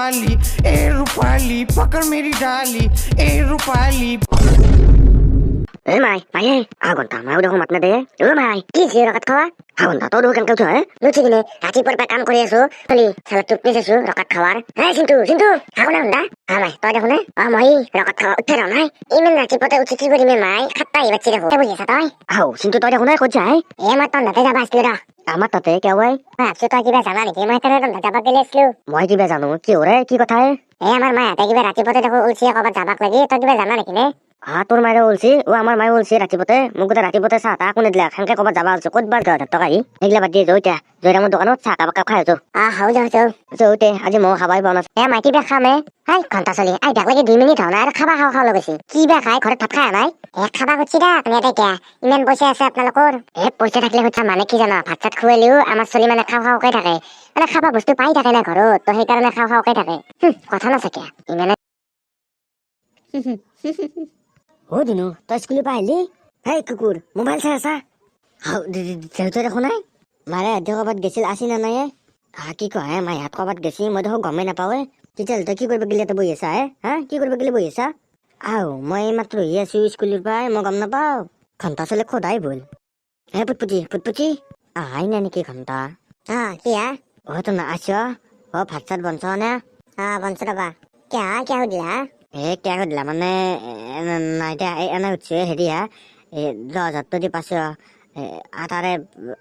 रूपाली ए रूपाली पकड़ मेरी डाली ए रूपाली ए माई माई आगोन्ता माई देखो मत दे ओ माई की से रकत खावा आगोन्ता तो केन केउ छ हे लुची किने राती पर काम কৰি আছো খালি সালা চুপনি আছো রকত খাওয়ার এই সিন্তু সিন্তু আগনা হন্দা মাই তো দেখো না মই রকত খাওয়া উঠে র নাই ইমেন রাতি পতে উঠি কি করি মে মাই খাতাই বাচ্চি দেখো বুঝি সা তাই আও সিন্তু তো দেখো না কই যায় এ মা তো নাতে যাবা আসলে রা আমার তাতে কে হয় আচ্ছা তো কিবা জানা নাকি মই তারে তো যাবা গেলে আসলো মই কিবা জানো কি ওরে কি কথা হে এ আমার মা তে কিবা রাতি পতে দেখো উলছি কবা যাবাক লাগি তো কিবা জানা নাকি নে তোর মায়ের বলছি ও আমার মাই বলছি রাতিপতে মোক গোটা রাতিপতে চাহ তাহ কোনে দিলা সেনকে ক'ৰবাত যাবা আছো ক'তবাৰ 10,000 টকা এইগিলা বাদ দিয়ে যৌতিয়া জয়ৰা মোৰ দোকানত চাহ কাপ খাই আছো হও যাও যৌতে আজি মই খাবাই পোৱা নাছো মাইকি বে খামে হাই ঘণ্টা চলি আই ডাক লাগি 2 মিনিট হও না আৰু খাবা খাও লগেছি কি বে খাই ঘৰত ভাত খাই নাই খাবা খুচি দা তুমি এটা কিয়া ইমান পইচা আছে আপোনালোকৰ পইচা থাকিলে হচ্ছে মানে কি জানা ভাত চাত খুৱাইলেও আমাৰ চলি মানে খাওঁকৈ থাকে মানে খাবা বস্তু পাই থাকে না ঘৰত তো সেইকাৰণে খাওঁকৈ থাকে কথা নাথাকে ইমানে हो दिनु त स्कुल पाइली हे कुकुर मोबाइल छ आसा हाउ देउते देखो নাই মারে আধে কবাত গেছিল আসি না নাই কি কয় মাই হাত কবাত গেছি মই দেখো গমে নাপাওয়ে তিতাল তই কি করবে গিলে তো বই আছা কি করবে গিলে বই আছা আও মই মাত্র হি আছি স্কুলের পাই মই গম নাপাও ঘন্টা চলে খোদাই বল হে পুটপুটি আই না নাকি ঘন্টা কি ও তো না আসো ও ভাত চাত বনছ না বনছ রবা क्या हुदिला क्या हुदिला মানে এটা এনে হচ্ছে হেৰিয়া 10,000 তো দি পাছ আটাৰে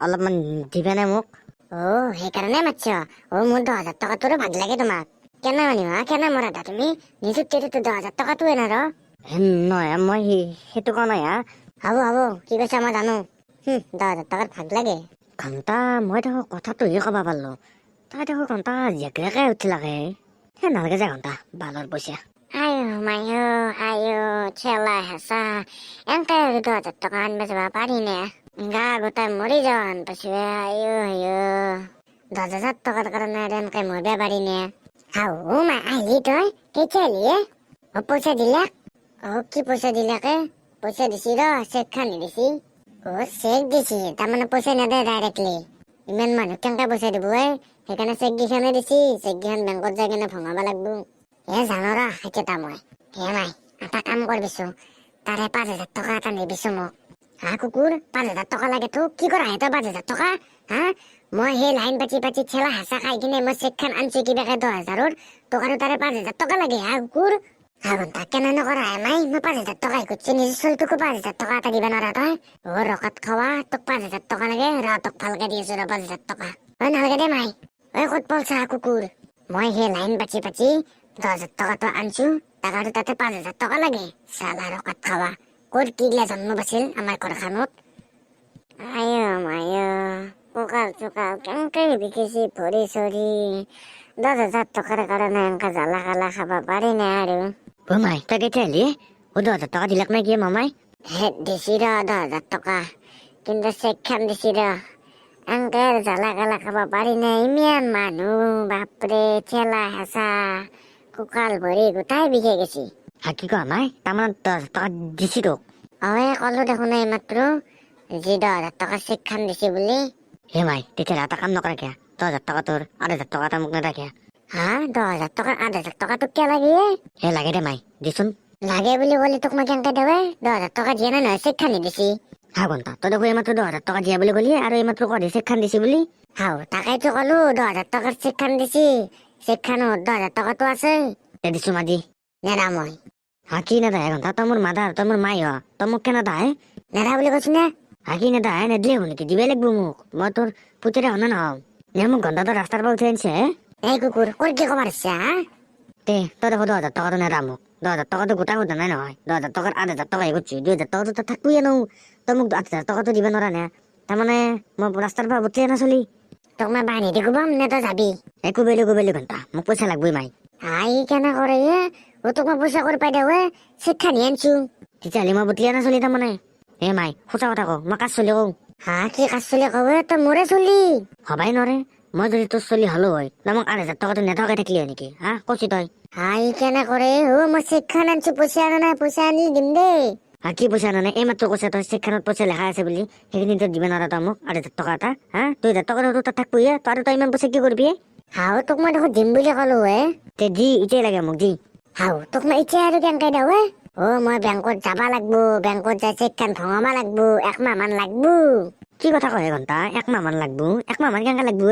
অলপমান দিবে না মোক সেইকাৰণে মাছ মোৰ 10,000 টকা তোৰ ভাগ লাগে তোমাক কেনে মানিবা কেনে মৰাটা তুমি নিজে তেতে 10,000 টকা তো এনাৰ নহয় মই সেইটো কোৱা নাই হ'ব কি কৈছা মই জানো 10,000 টকাৰ ভাগ লাগে ঘণ্টা মই দেখো কথাটো ক'বা পাৰলো তাই দেখো ঘণ্টা জেগৰেকে উঠি লাগে নালাগে যায় ঘণ্টা বালৰ পইচা আয়ো চেলা হেঁচা এনেকে 10,000 টকা আনবা যাবা পাৰি নে গা গোটাই মৰি যাৱান পাছে আয়ো 10,000 টকাৰ কাৰণে এনেকে মৰবা পাৰি নে মা আহিলি তই কেতিয়া আহিলি পইচা দিলা কি পইচা দিলাকে পইচা দিছি চেক খান দিছি চেক দিছি তাৰমানে পইচা নেদে ডাইৰেক্টলি ইমান মানুহ কেনেকে পইচা দিব সেইকাৰণে চেক গিখানে দিছি চেক গিখান বেংকত যাই কিনে ভঙাব লাগব জানো ৰ এতিয়া মই মাই এটা কাম কৰিবিছো তাৰে 5,000 টকা এটা নিবিছো মোক কুকুৰ 5,000 টকা লাগে তোক কি কৰা তই 5,000 টকা মই সেই লাইন পাতি ঠেলা হাঁচা খাই কিনে মই চেক খান আনছি কিবাকে 10,000 তোক আৰু তাৰে 5,000 টকা লাগে কুকুৰ ঘণ্টা কেনে নকৰা মাই মই 5,000 টকা খুজিছো নিজৰ চলটোকো 5,000 টকা এটা দিবা নোৱাৰা তই ৰকত খাৱা তোক 5,000 টকা লাগে তোক ভালকে দি আছো 5,000 টকা নালাগে দে মাই ক'ত পলছা কুকুৰ মই সেই লাইন পাতি 10,000 টকাটো আনছো টাকাটো তাতে 5,000 টকা লাগে চালা ৰকত খাৱা ক'ত কিগলা জন্ম বাছিল আমাৰ ঘৰখনত আয়ো কঁকাল চকাল কেনেকে বিকিছি ভৰি চৰি 10,000 টকাৰ কাৰণে এনেকে জ্বালা কালা খাব পাৰি নে আৰু মাই তই কেতিয়া আহিলি 10,000 টকা দিলাক নে কি মামাই দিছি 10,000 টকা কিন্তু চেক খান দিছি এনেকে জ্বালা কালা খাব পাৰি নে ইমান মানুহ বাপৰে ঠেলা হেঁচা কঁকাল ভৰি গোটাই বিষাই গেছি কি কোৱা মাই তাৰমানে 10,000 টকা দিছি তোক কলো দেখোন এইমাত্ৰ যি 10,000 টকা চেক খান দিছি বুলি মাই তেতিয়া এটা কাম নকৰা কিয়া 10,000 টকা তোৰ 8,000 টকা এটা মোক নেদাকিয়া 10,000 টকা 8,000 টকা তোক কিয় লাগে লাগে দে মাই দিচোন লাগে বুলি ক'লে তোক মই কেনেকে দেৱে 10,000 টকা দিয়া নাই নহয় চেক খান দিছি ঘণ্টা তই দেখো এইমাত্ৰ 10,000 টকা দিয়া বুলি ক'লি আৰু এইমাত্ৰ কদি চেক খান দিছি বুলি তাকেইতো ক'লো 10,000 টকাৰ চেক খান দিছি চেক খানত 10,000 টকাটো আছে দিছো মাদি নেদা মই কি নেদা ঘণ্টা তই মোৰ মাদাৰ তই মোৰ মাই তই মোক কেনে দাহে নেদা বুলি কৈছো নে কি নেদা নেদিলে হ'ব নেকি দিবই লাগব মোক মই তোৰ পুতেৰে হনে নহওঁ মোক ঘণ্টা তই ৰাস্তাৰ পৰা উঠাই আনিছে কুকুৰ ক'ৰ কি কবাৰ ইচ্ছা তই দেখো 10,000 টকাটো নেদা মোক 10,000 টকাটো গোটা গোটা নাই নহয় 10,000 টকাৰ 8,000 টকা কৰিছো 2,000 টকাটো তই থাকবয়ে নো তই মোক 8,000 টকাটো দিব নোৱাৰা নে তাৰমানে মই ৰাস্তাৰ পৰা উঠিয়ে নচলি তোক মই বাহিনী দি কোবাম নে তই যাবি কুবেলি ঘণ্টা মোক পইচা লাগবই মাই কেনে কৰে তোক মই পইচা কৰি পাই দেৱে চেক খানি আনছো তেতিয়াহ'লে মই বুটলিয়া নচলি তাৰমানে মাই সঁচা কথা কওঁ মই কাজ চলি কওঁ কি কাজ চলি কওঁ তই মোৰে চলি হবাই নৰে মই যদি তোৰ চলি হলো হয় তই মোক 8,000 টকাটো নেথকাই থাকিলি হয় নেকি কৈছি তই কেনে কৰে মই চেক খান আনছো পইচা আনা নাই পইচা আনি দিম দেই কি পইচা আনা নাই এইমাত্ৰ কৈছে তই চেক খানত পইচা লেখা আছে বুলি সেইখিনি তই দিব নোৱাৰা তই মোক 8,000 টকা এটা 2,000 টকা তই থাকবি তই ইমান পইচা কি কৰিবি হাও তোক মই দেখোন দিম বুলি ক'লো তে দি ইতিয়াই লাগে মোক দি হাও তোক মই এতিয়া আৰু কেনেকৈ দিওঁ মই বেংকত যাবা লাগবো বেংকত যাই চেকখন ভঙাবা লাগবো 1 মাহ মান লাগবো কি কথা কয় ঘণ্টা 1 মাহ মান লাগবো 1 মাহ মান কেনেকৈ লাগবো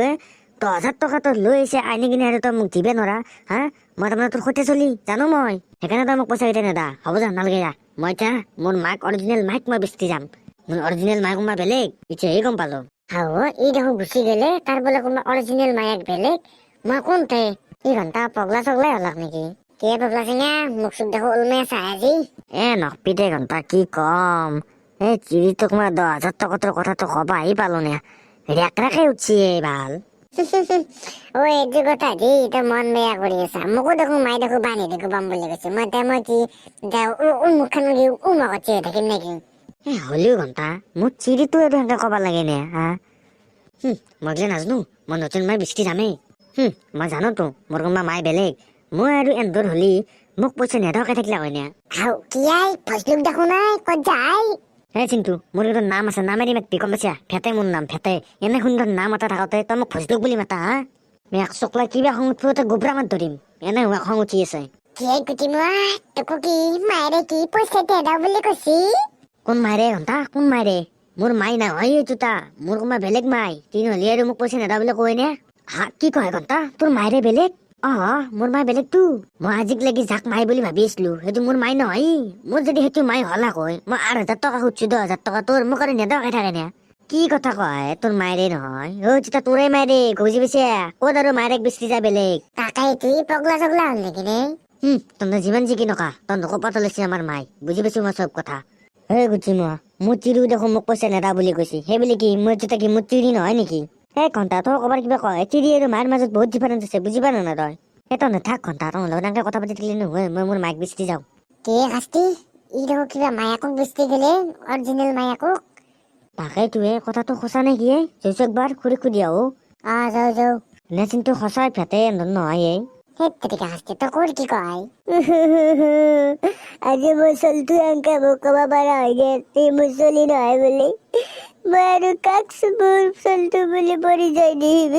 10,000 টকা তোৰ লৈ আহিছে আইনি কিনে আৰু তই মোক দিবে নৰা হা মই তাৰমানে তোৰ সৈতে চলি জানো মই সেইকাৰণে তই মোক পইচা কেইটা নেদা হ'ব যা নালাগে যা মই এতিয়া মোৰ মাক অৰিজিনেল মাইক মই বেচি যাম মোৰ অৰিজিনেল মাইক মই বেলেগ এতিয়াহে গম পালো হাও ই দেখো গুচি গেলে তাৰ বোলে কোনোবা অৰিজিনেল মাইক বেলেগ মই কোনতে ই ঘণ্টা পগলা চগলাই হলাক নেকি কে পগলা চিঙা মোক চুক দেখো ওলমে আছে আজি নকপিতে ঘণ্টা কি কম চিৰি তোক মই 10,000 টকা তোৰ কথাটো কবা আহি পালো নে ৰেকৰাকে উঠছি ভাল এইটো কথা দি তই মন বেয়া কৰি আছা মোকো দেখো মাই দেখো বান্ধি দেখো বাম বুলি কৈছে মই কি মুখখন উমকত চিঞৰি থাকিম নেকি হলেও ঘণ্টা মোৰ চিৰিটো এইটো সেনেকে কবা লাগে নে মই যে নাজানো মই নতুন মাই বিচকি যামেই মই জানো তো মোৰ কোনোবা মাই বেলেগ মই আৰু এন্দৰ হলি মোক পইচা নেদকে থাকিলে হয় নে কিয়াই ফজলুক দেখো নাই কত যাই চিন্তু মোৰ এটা নাম আছে নামেদি মাতবি গম পাইছা ফেতে মোৰ নাম ফেতে এনে সুন্দৰ নাম এটা থাকোতে তই মোক ফজলুক বুলি মাতা মেক চকলা কিবা খং উঠিবতে গোবৰা মাত ধৰিম এনে হোৱা খং উঠি আছে কোন মাইৰে ঘণ্টা কোন মাইৰে মোৰ মাই নহয় এইটোতা মোৰ কোনোবা বেলেগ মাই তিন হলি আৰু মোক পইচা নেদা বুলি কয় নে কি কয় ঘণ্টা তোৰ মাইৰে বেলেগ মোৰ মাই বেলেগতো মই আজিক লাগি যাক মাই বুলি ভাবি আছিলো সেইটো মোৰ মাই নহয় মোৰ যদি সেইটো মাই হলা কয় মই 8,000 টকা খুজিছো 10,000 টকা তোৰ মোক আৰু নেদাকে থাকে নে কি কথা কয় তোৰ মাইৰে নহয় যেতিয়া তোৰে মাইৰে বুজি পাইছে ক'ত আৰু মাইৰেক বেচি যায় বেলেগ তাকাই তুই পগলা চগলা হল নেকি নে তহঁতে যিমান জিকি নকা তহঁতক কপাত লৈছে আমাৰ মাই বুজি পাইছো মই চব কথা গুচি নোৱা মোৰ চিৰিও দেখো মোক পইচা নেদা বুলি কৈছে সেই বুলি কি মোৰ যেতিয়া কি মোৰ চিৰি নহয় নেকি ঘণ্টা তই কবাৰ কিবা কয় চিৰি আৰু মাৰ মাজত বহুত ডিফাৰেঞ্চ আছে বুজি পাৰ না তই তই থাক ঘণ্টা তই লগত এনেকে কথা পাতি থাকিলে নহয় মই মোৰ মাইক বেচি যাওঁ কে শাস্তি ই দেখো কিবা মায়াকক বেচি গেলে অৰিজিনেল মায়াকক তাকেইটোৱে কথাটো সঁচা নে কি জৈছো একবাৰ খুৰি খুদি আহো যাও নে চিন্তু সঁচাই ফেতে নহয় সেইতৰিকা শাস্তি তই ক'ৰ কি কয় আজি মোৰ চলটো এনেকে মোক ক'ব পাৰা হৈ গেল এই মোৰ চলি নহয় বুলি মই আৰু কাক মোৰ চলটো বুলি পৰি যাই দিম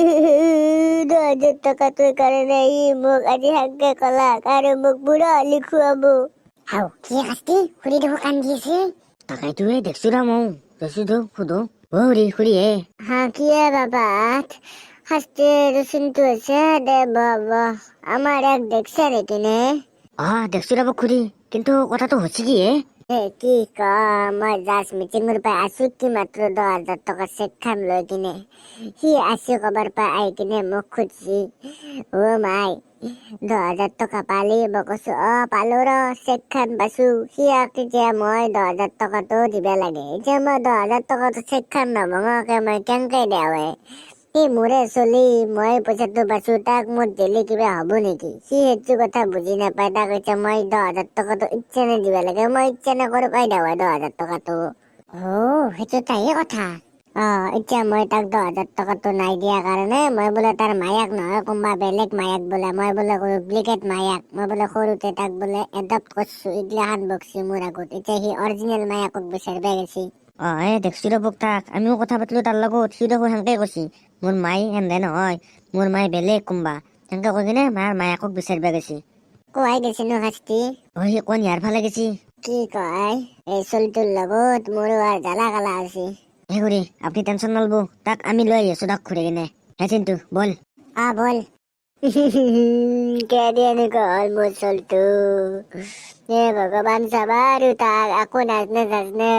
10,000 টকা তোৰ কাৰণে ই মোক আজি সেনেকে কলাক আৰু মোক বুঢ়া হলি খুৱাব কি শাস্তি খুৰি দেখো কান্দি আছে তাকেইটোৱে দেখছো ৰা মৌ দেখছো তো সুধো খুৰি কি বাবাত শাস্তিৰ চিন্তু আছে দে বাবা আমাৰ এক দেখছে নেকি নে দেখছো ৰব খুৰী কিন্তু কথাটো হৈছে কি কি মই জাষ্ট মিটিঙৰ পৰা আছো কি মাত্ৰ 10,000 টকা চেক খাম লৈ কিনে সি আছো কবাৰ পৰা আহি কিনে মোক খুজছি মাই 10,000 টকা পালি মই কৈছো পালো ৰ চেক খান পাইছো সি তেতিয়া মই 10,000 টকাটো দিবা লাগে এতিয়া মই 10,000 টকাটো চেক খান নভঙাকে মই কেনেকে দেওৱে সি মোৰে চলি মই পইচাটো পাইছো তাক মোৰ দিলে কিবা হব নেকি সি সেইটো কথা বুজি নাপায় তাক এতিয়া মই 10,000 টকাটো ইচ্ছানে দিবা লাগে মই ইচ্ছানে কৰো পাই দেওয়া 10,000 টকাটো সেইটো তাইয়ে কথা এতিয়া মই তাক 10,000 টকাটো নাই দিয়া কাৰণে মই বোলে তাৰ মায়াক নহয় কোনোবা বেলেগ মায়াক বোলে মই বোলে ডুপ্লিকেট মায়াক মই বোলে সৰুতে তাক বোলে এডপ্ট কৰিছো এইগিলাখান বকছি মোৰ আগত এতিয়া সি অৰিজিনেল মায়াকক বিচাৰিব গেছি দেখছো ৰবক তাক আমিও কথা পাতিলো তাৰ লগত সি দেখো সেনেকে কৈছি মোৰ মাই এনে নহয় মোৰ মাই বেলেগ কোনোবা সেনেকে কৈ কিনে মাৰ মায়াকক বিচাৰিব গেছি কোৱাই গেছি ন শাস্তি সি কোন ইয়াৰ ফালে গেছি কি কয় এই চলটোৰ লগত মোৰো আৰু জ্বালা কালা আছে ঘুৰি আপনি টেনশন নলব তাক আমি লৈ আহি আছো তাক ঘুৰি কিনে চিন্তু বল বল কেদি এনেকুৱা হল মোৰ চলটো ভগৱান চাবা আৰু তাক আকৌ নাজনে